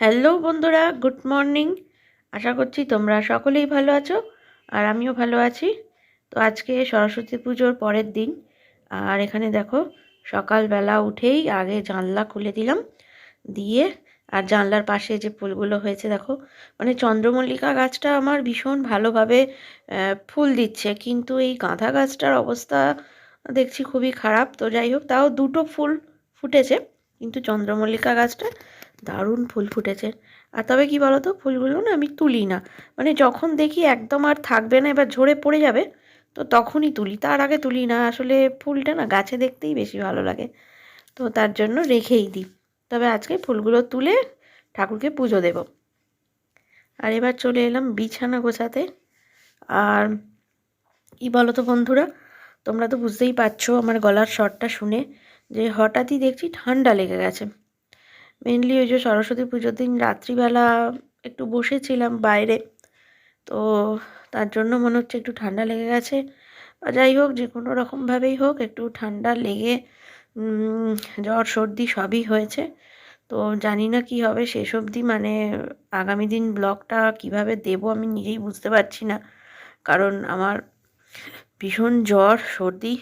Hello বন্ধুরা, good morning. আশা করছি তোমরা সকলেই ভালো আছো আর আমিও ভালো আছি। তো আজকে সরস্বতী পুজোর পরের দিন। আর এখানে দেখো, সকালবেলা উঠেই আগে জানলা খুলে দিলাম, দিয়ে আর জানলার পাশে যে ফুলগুলো হয়েছে দেখো, মানে চন্দ্রমল্লিকা গাছটা আমার ভীষণ ভালোভাবে ফুল দিচ্ছে, কিন্তু এই গাঁদা গাছটার অবস্থা দেখছি খুবই খারাপ। তো যাই হোক, তাও দুটো ফুল ফুটেছে, কিন্তু চন্দ্রমল্লিকা গাছটা দারুণ ফুল ফুটেছে। আর তবে কি বলো তো, ফুলগুলো না আমি তুলি না, মানে যখন দেখি একদম আর থাকবে না, এবার ঝরে পড়ে যাবে, তো তখনই তুলি, তার আগে তুলি না। আসলে ফুলটা না গাছে দেখতেই বেশি ভালো লাগে, তো তার জন্য রেখেই দিই। তবে আজকে ফুলগুলো তুলে ঠাকুরকে পুজো দেব। আর এবার চলে এলাম বিছানা গোছাতে। আর কি বলো তো বন্ধুরা, তোমরা তো বুঝতেই পারছো আমার গলার স্বরটা শুনে যে হঠাৎই দেখছি ঠান্ডা লেগে গেছে। মেনলি ওই যে সরস্বতী পুজোর দিন রাত্রিবেলা একটু বসেছিলাম বাইরে, তো তার জন্য মনে হচ্ছে একটু ঠান্ডা লেগে গেছে। বা যাই হোক, যে কোনো রকমভাবেই হোক একটু ঠান্ডা লেগে জ্বর সর্দি সবই হয়েছে। তো জানি না কি হবে শেষ অবধি, মানে আগামী দিন ব্লগটা কিভাবে দেব আমি নিজেই বুঝতে পারছি না, কারণ আমার ভীষণ জ্বর সর্দি।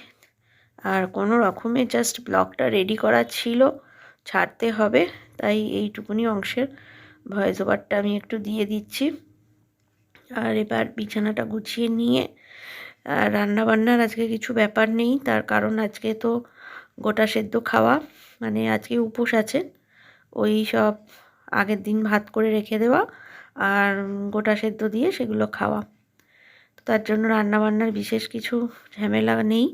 আর কোনো রকমে জাস্ট ব্লগটা রেডি করা ছিল, ছাড়তে হবে, তাই এইটুকুনি অংশের ভয়েস ওভারটা আমি একটু দিয়ে দিচ্ছি। আর এবার বিছানাটা গুছিয়ে নিয়ে রান্নাবান্নার আজকে কিছু ব্যাপার নেই, তার কারণ আজকে তো গোটা সেদ্ধ খাওয়া, মানে আজকে উপোস আছে। ওই সব আগের দিন ভাত করে রেখে দেওয়া আর গোটা সেদ্ধ দিয়ে সেগুলো খাওয়া, তো তার জন্য রান্নাবান্নার বিশেষ কিছু ঝামেলা নেই।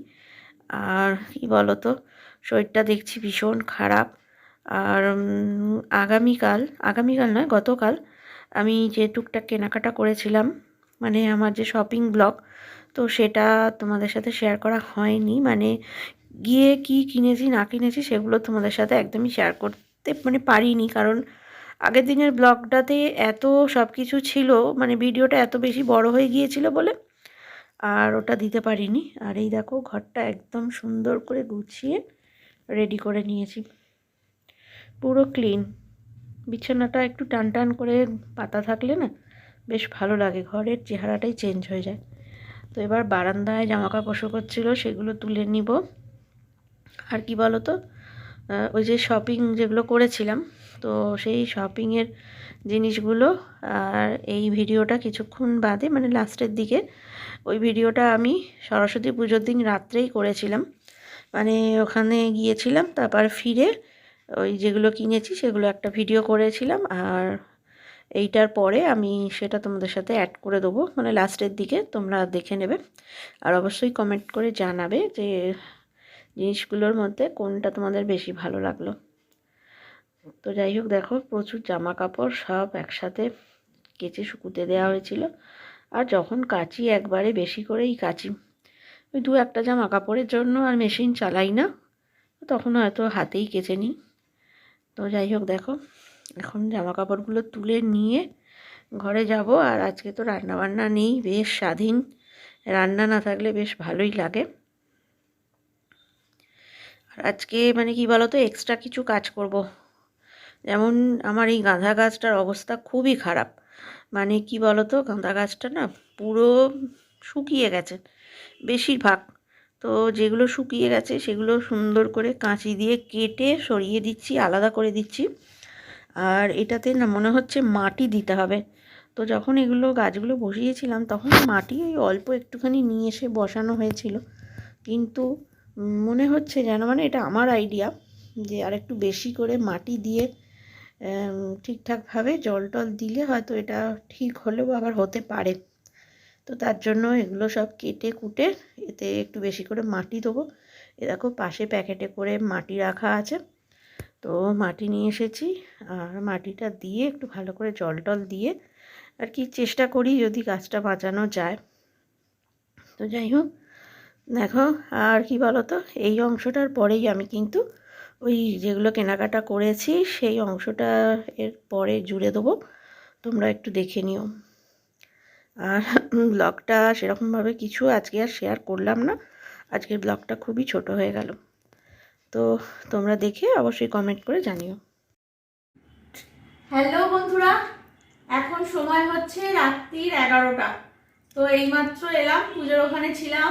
আর কি বলো তো, শরীরটা দেখছি ভীষণ খারাপ। আর আগামীকাল নয়, গতকাল আমি যে টুকটাক কেনাকাটা করেছিলাম, মানে আমার যে শপিং ব্লগ, তো সেটা তোমাদের সাথে শেয়ার করা হয়নি। মানে গিয়ে কি কিনেছি না কিনেছি সেগুলো তোমাদের সাথে একদমই শেয়ার করতে মানে পারিনি, কারণ আগের দিনের ব্লগটাতে এত সব কিছু ছিল, মানে ভিডিওটা এত বেশি বড় হয়ে গিয়েছিল বলে আর ওটা দিতে পারিনি। আর এই দেখো, ঘরটা একদম সুন্দর করে গুছিয়ে রেডি করে নিয়েছি, পুরো ক্লিন। বিছানাটা একটু টান টান করে পাতা থাকলে না বেশ ভালো লাগে, ঘরের চেহারাটাই চেঞ্জ হয়ে যায়। তো এবার বারান্দায় জামা কাপড় শুকোচ্ছিল, সেগুলো তুলে নিব। আর কি বলো তো, ওই যে শপিং যেগুলো করেছিলাম, তো সেই শপিংয়ের জিনিসগুলো, আর এই ভিডিওটা কিছুক্ষণ বাদে মানে লাস্টের দিকে, ওই ভিডিওটা আমি সরস্বতী পুজোর দিন রাত্রেই করেছিলাম। মানে ওখানে গিয়েছিলাম, তারপর ফিরে ওই যেগুলো কিনেছি সেগুলো একটা ভিডিও করেছিলাম, আর এইটার পরে আমি সেটা তোমাদের সাথে অ্যাড করে দেবো, মানে লাস্টের দিকে তোমরা দেখে নেবে। আর অবশ্যই কমেন্ট করে জানাবে যে জিনিসগুলোর মধ্যে কোনটা তোমাদের বেশি ভালো লাগলো। তো যাই হোক, দেখো প্রচুর জামা কাপড় সব একসাথে কেচে শুকুতে দেওয়া হয়েছিল। আর যখন কাচি একবারে বেশি করেই কাচি, ওই দু একটা জামা কাপড়ের জন্য আর মেশিন চালাই না, তখন হয়তো হাতেই কেচে নিই। তো যাই হোক, দেখো এখন জামা কাপড়গুলো তুলে নিয়ে ঘরে যাব। আর আজকে তো রান্না বান্না নেই, বেশ স্বাধীন, রান্না না থাকলে বেশ ভালোই লাগে। আর আজকে মানে কি বলো তো, এক্সট্রা কিছু কাজ করব। যেমন আমার এই গাঁদা গাছটার অবস্থা খুবই খারাপ, মানে কি বলো তো, গাঁদা গাছটা না পুরো শুকিয়ে গেছে বেশিরভাগ। তো যেগুলো শুকিয়ে গেছে সেগুলো সুন্দর করে কাঁচি দিয়ে কেটে সরিয়ে দিচ্ছি, আলাদা করে দিচ্ছি। আর এটাতে না মনে হচ্ছে মাটি দিতে হবে। তো যখন এগুলো গাছগুলো বসিয়েছিলাম তখন মাটি ওই অল্প একটুখানি নিয়ে এসে বসানো হয়েছিল, কিন্তু মনে হচ্ছে যেন, মানে এটা আমার আইডিয়া, যে আর একটু বেশি করে মাটি দিয়ে ঠিকঠাকভাবে জল টল দিলে হয়তো এটা ঠিক হলেও আবার হতে পারে। তো তার জন্য এগুলো সব কেটে কুটে এতে একটু বেশি করে মাটি দেবো। এ দেখো পাশে প্যাকেটে করে মাটি রাখা আছে, তো মাটি নিয়ে এসেছি। আর মাটিটা দিয়ে একটু ভালো করে জল টল দিয়ে আর কি চেষ্টা করি যদি গাছটা বাঁচানো যায়। তো যাই হোক, দেখো আর কি বলো তো, এই অংশটার পরেই আমি কিন্তু ওই যেগুলো কেনাকাটা করেছি সেই অংশটা এর পরে জুড়ে দেবো, তোমরা একটু দেখে নিও। আর ব্লগটা সেরকমভাবে কিছু আজকে আর শেয়ার করলাম না, আজকের ব্লগটা খুবই ছোট হয়ে গেল। তো তোমরা দেখে অবশ্যই কমেন্ট করে জানিও। হ্যালো বন্ধুরা, এখন সময় হচ্ছে রাত্রির 11টা। তো এইমাত্র এলাম, পুজোর ওখানে ছিলাম,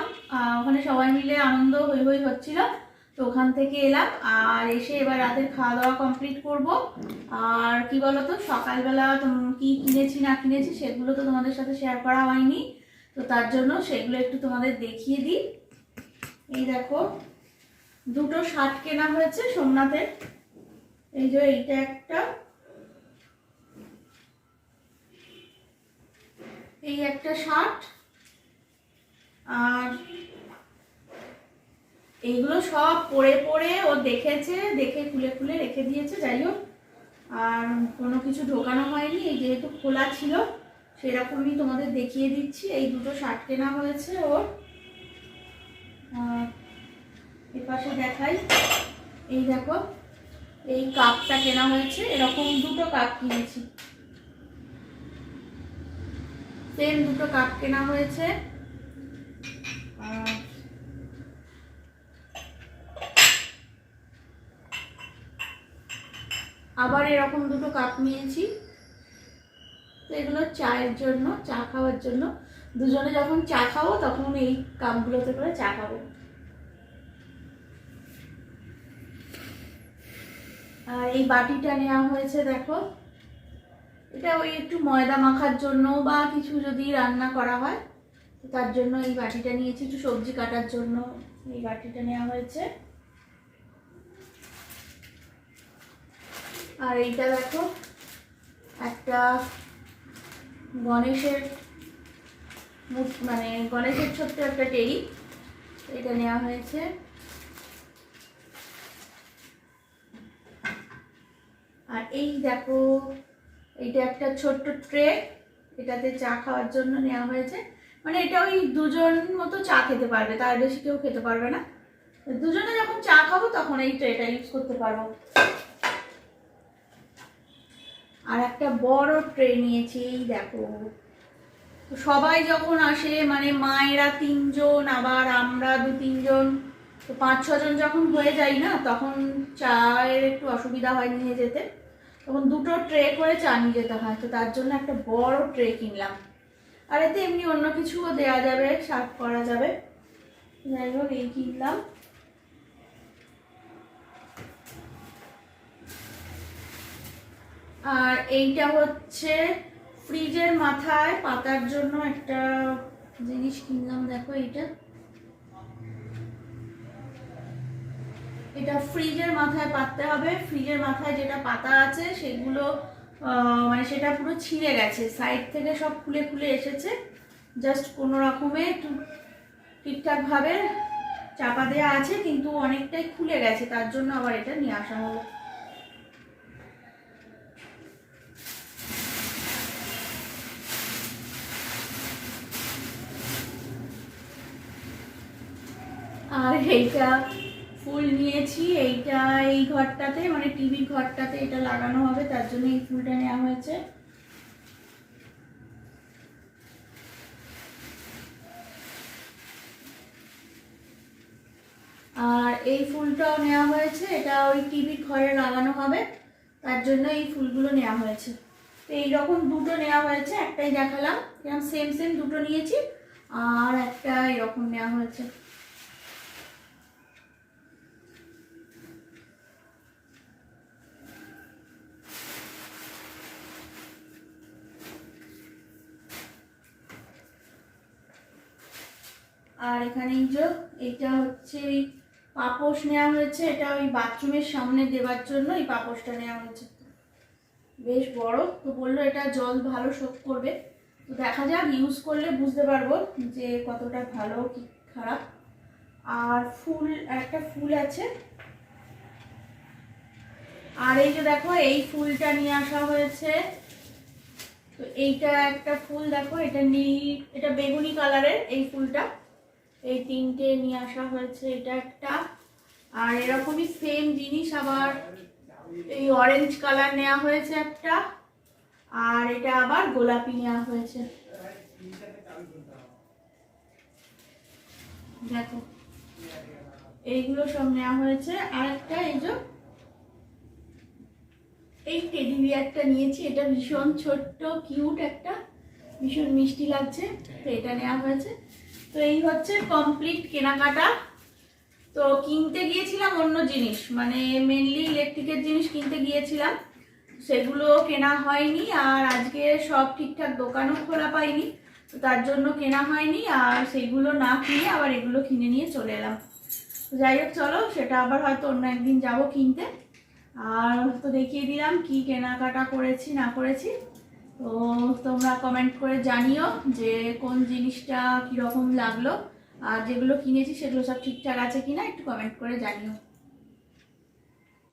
ওখানে সবাই মিলে আনন্দ হই হই হচ্ছিল। তো ওখান থেকে এলাম, আর এসে এবার রাতের খাওয়া দাওয়া কমপ্লিট করব। আর কি বলতো, সকালবেলা কি কিনেছি না কিনেছি সেগুলো তো তোমাদের সাথে শেয়ার করা হয়নি, তো তার জন্য সেগুলো একটু তোমাদের দেখিয়ে দিই। এই দেখো, দুটো শার্ট কেনা হয়েছে সোমনাথের। এই যে এইটা একটা, এই একটা শার্ট, আর এইগুলো সব পরে পরে ও দেখেছে, দেখে খুলে খুলে রেখে দিয়েছে। যাই হোক, আর কোনো কিছু ঢোকানো হয়নি, এই যেহেতু খোলা ছিল সেরকমই তোমাদের দেখিয়ে দিচ্ছি। এই দুটো শার্ট কেনা হয়েছে ওর। এপাশে দেখাই, এই দেখো, এই কাপটা কেনা হয়েছে, এরকম দুটো কাপ কিনেছি, সেম দুটো কাপ কেনা হয়েছে। আবার এরকম দুটো কাপ নিয়েছি, তো এগুলো চায়ের জন্য, চা খাওয়ার জন্য। দুজনে যখন চা খাবো তখন এই কাপগুলোতে করে চা খাবো। আর এই বাটিটা নেওয়া হয়েছে, দেখো, এটা ওই একটু ময়দা মাখার জন্য বা কিছু যদি রান্না করা হয় তার জন্য এই বাটিটা নিয়েছি, একটু সবজি কাটার জন্য এই বাটিটা নেওয়া হয়েছে। আর এইটা দেখো, একটা গণেশের মানে গণেশের ছোট্ট একটা টেরি, এটা নেওয়া হয়েছে। আর এই দেখো, এইটা একটা ছোট্ট ট্রে, এটাতে চা খাওয়ার জন্য নেওয়া হয়েছে। মানে এটা ওই দুজন মতো চা খেতে পারবে, তার বেশি কেউ খেতে পারবে না। দুজনে যখন চা খাবো তখন এই ট্রেটা ইউজ করতে পারবো। আর একটা বড় ট্রে নিয়েছি, এই দেখো। তো সবাই যখন আসে, মানে মায়েরা 3জন, আবার আমরা 2-3 জন, তো 5-6 জন যখন হয়ে যাই না, তখন চায়ের একটু অসুবিধা হয় নিয়ে যেতে, তখন দুটো ট্রে করে চা নিয়ে যেতে হয়। তো তার জন্য একটা বড় ট্রে কিনলাম। আর এতে এমনি অন্য কিছুও দেওয়া যাবে, সার্ভ করা যাবে। যাই হোক, এই কিনলাম। আর এইটা হচ্ছে ফ্রিজের মাথায় পাতার জন্য একটা জিনিস কিনলাম, দেখো এইটা। এটা ফ্রিজের মাথায় পাততে হবে। ফ্রিজের মাথায় যেটা পাতা আছে সেগুলো মানে সেটা পুরো ছিঁড়ে গেছে, সাইড থেকে সব খুলে খুলে এসেছে, জাস্ট কোনো রকমে একটু ঠিকঠাকভাবে চাপা দেওয়া আছে, কিন্তু অনেকটাই খুলে গেছে, তার জন্য আবার এটা নিয়ে আসা হলো। আর এইটা ফুল নিয়েছি, এইটা এই ঘরটাতে, মানে টিভির ঘরটাতে এটা লাগানো হবে, তার জন্য এই ফুলটা নেওয়া হয়েছে। আর এই ফুলটাও নেওয়া হয়েছে, এটা ওই টিভির ঘরে লাগানো হবে, তার জন্য এই ফুলগুলো নেওয়া হয়েছে। তো এইরকম দুটো নেওয়া হয়েছে, একটাই দেখালাম, এরকম সেম সেম দুটো নিয়েছি, আর একটা এরকম নেওয়া হয়েছে। আর এখানে এইটা হচ্ছে ওই পাপোশ নেওয়া হয়েছে, এটা ওই বাথরুমের সামনে দেওয়ার জন্য এই পাপোশটা নেওয়া হয়েছে, বেশ বড়। তো বললো এটা জল ভালো শোধ করবে, তো দেখা যাক, ইউজ করলে বুঝতে পারবো যে কতটা ভালো কি খারাপ। আর ফুল, একটা ফুল আছে। আর এই যে দেখো, এই ফুলটা নিয়ে আসা হয়েছে। তো এইটা একটা ফুল, দেখো, এটা এটা বেগুনি কালারের এই ফুলটা, এই তিনটে নিয়ে আসা হয়েছে, এটা একটা। আর এরকমই সেম জিনিস আবার এই অরেঞ্জ কালার নেওয়া হয়েছে একটা, আর এটা আবার গোলাপি নেওয়া হয়েছে। দেখো, এইগুলো সব নেওয়া হয়েছে। আর একটা এই যে এই টেডি বিয়ারটা নিয়েছি, এটা ভীষণ ছোট্ট কিউট একটা, ভীষণ মিষ্টি লাগছে, তো এটা নেওয়া হয়েছে। তো এই হচ্ছে কমপ্লিট কেনাকাটা। তো কিনতে গিয়েছিলাম অন্য জিনিস, মানে মেনলি ইলেকট্রিকের জিনিস কিনতে গিয়েছিলাম, সেগুলো কেনা হয়নি। আর আজকে সব ঠিকঠাক দোকানও খোলা পাইনি, তো তার জন্য কেনা হয়নি। আর সেগুলো না কিনে আবার এগুলো কিনে নিয়ে চলে এলাম। যাই হোক, চলো সেটা আবার হয়তো অন্য একদিন যাব কিনতে। আর তো দেখিয়ে দিলাম কি কেনাকাটা করেছি না করেছি। তো তোমরা কমেন্ট করে জানিও যে কোন জিনিসটা কীরকম লাগলো, আর যেগুলো কিনেছি সেগুলো সব ঠিকঠাক আছে কিনা একটু কমেন্ট করে জানিও।